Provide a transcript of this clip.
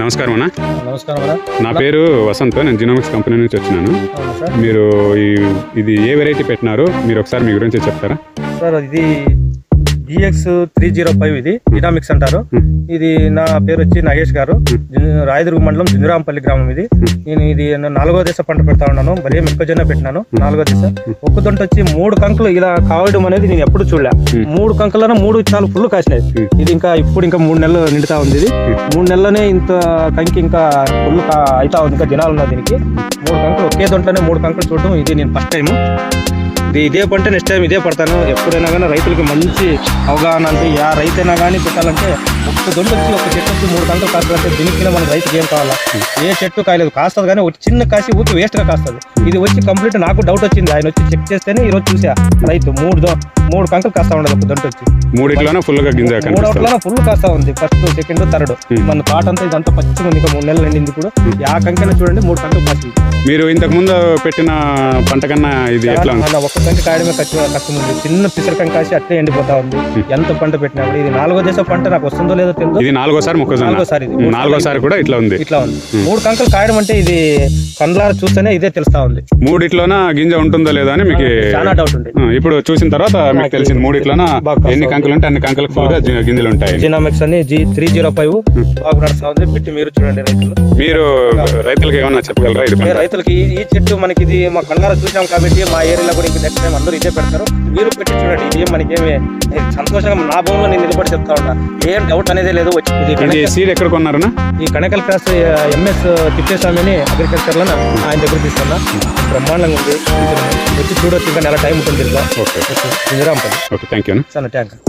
నమస్కారం అన్న. నమస్కారం అన్న. నా పేరు వసంత్, నేను జినోమిక్స్ కంపెనీ నుంచి వచ్చినాను. అవును సార్. మీరు ఇది ఏ వెరైటీ పెట్టినారు, మీరు ఒకసారి మీ గురించి చెప్తారా? సార్ ఇది GX305 ఇది జినోమిక్స్ అంటారు. ఇది నా పేరు వచ్చి నాగేష్ గారు, రాయదుర్గ మండలం జింజరాంపల్లి గ్రామం ఇది. నేను ఇది 4వ దశ పంట పెడతా ఉన్నాను. మరీ మొక్కజొన్న పెట్టినాను 4వ దశ. ఒక్క దొంట వచ్చి 3 కంకులు ఇలా కావడం అనేది నేను ఎప్పుడు చూడలే. 3 కంకులను 3 విత్తనాలు ఫుల్ కాసినాయి. ఇది ఇంకా 3 నెలలు నిండుతా ఉంది. ఇది 3 నెలలనే ఇంత కంకి ఇంకా ఫుల్ అవుతా ఉంది. ఇంకా దినాలు ఉన్నాయి దీనికి. 3 కంకులు ఒకే దొంటలోనే 3 కంకులు చూడడం ఇది నేను ఫస్ట్ టైం. ఇదే పంట నెక్స్ట్ టైం ఇదే పడతాను. ఎప్పుడైనా కానీ రైతులకి మంచి అవగాహన అంటే రైతైనా కానీ పెట్టాలంటే ఒక్క దొండ వచ్చి ఒక చెట్టు వచ్చి 3 కంకులు కాస్తారంటే దీనికి మన రైతుకి ఏం కావాలా? ఏ చెట్టు కాయలేదు, కాస్తుంది కానీ ఒక చిన్న కాసి ఊరికి వేస్ట్గా కాస్తుంది. ఇది వచ్చి కంప్లీట్ నాకు డౌట్ వచ్చింది. ఆయన వచ్చి చెక్ చేస్తేనే ఈరోజు చూసా రైతు 3 కంకులు కాస్తా ఉండదు ఒక దొంట వచ్చి. 3 ఫుల్ గా గింజ, 3 ఫుల్ కాస్తా ఉంది. First, second, third. మన పాట అంతా ఇదంతా పచ్చిగా ఉంది. ఇంకా 3 నెలలు ఎండింది కూడా. ఆ కంకైనా చూడండి 3 కంకులు కాసింది. మీరు ఇంతకు ముందు పెట్టిన పంట కన్నా ఇది ఎట్లా ఉంది? ఒక్క కంకి కాయడమే కష్టం ఉంది. చిన్న పిసర కంకి కాసి అట్లే ఎండిపోతా ఉంది. ఎంత పంట పెట్టినా కూడా. ఇది 4వ దశ పంట నాకు వస్తుందో లేదో తెలియదు. ఇది 4వసారి మొక్కజొన్న. 4వసారి కూడా ఇట్లా ఉంది. 3 కంకులు కాయడం అంటే ఇది కండ్లారా చూస్తేనే ఇదే తెలుస్తా ఉంది. 3 గింజ ఉంటుందో లేదో అని మీకు చాలా డౌట్ ఉంది. ఇప్పుడు చూసిన తర్వాత మీకు తెలిసింది 3 ఎన్ని కంకులు ఉంటే అన్ని కంకులకు ఫుల్ గా గింజలు ఉంటాయి. జినోమిక్స్ అని G305 బాగా నడుస్తా ఉంది. పెట్టి మీరు చూడండి రైతులు. మీరు రైతులకు ఏమన్నా చెప్పగలరా? ఇది రైతులకి ఈ చెట్టు మనకి ఇది మా కళ్ళారా చూసాం కాబట్టి మా ఏరియాలో కూడా ఇంకా నెక్స్ట్ టైం అందరూ ఇదే పెడతారు. మీరు పెట్టి చూడండి. ఇది మనకేమి సంతోషంగా నా భూమిలో నేను నిలబడి చెప్తా ఉన్నా. ఏం డౌట్ అనేది లేదు. ఇది సీడ్ ఎక్కడ కొన్నారన్నా? ఈ కనకల్ క్రాస్ MS తిప్పేస్వామి అని అగ్రికల్చర్ లో ఆయన దగ్గర తీసుకున్నా. బ్రహ్మాండంగా ఉంది. వచ్చి చూడొచ్చు. ఇంకా నెల టైం ఉంటుంది. Okay, Jinjarampalli. Okay, thank you. చాలా థ్యాంక్స్.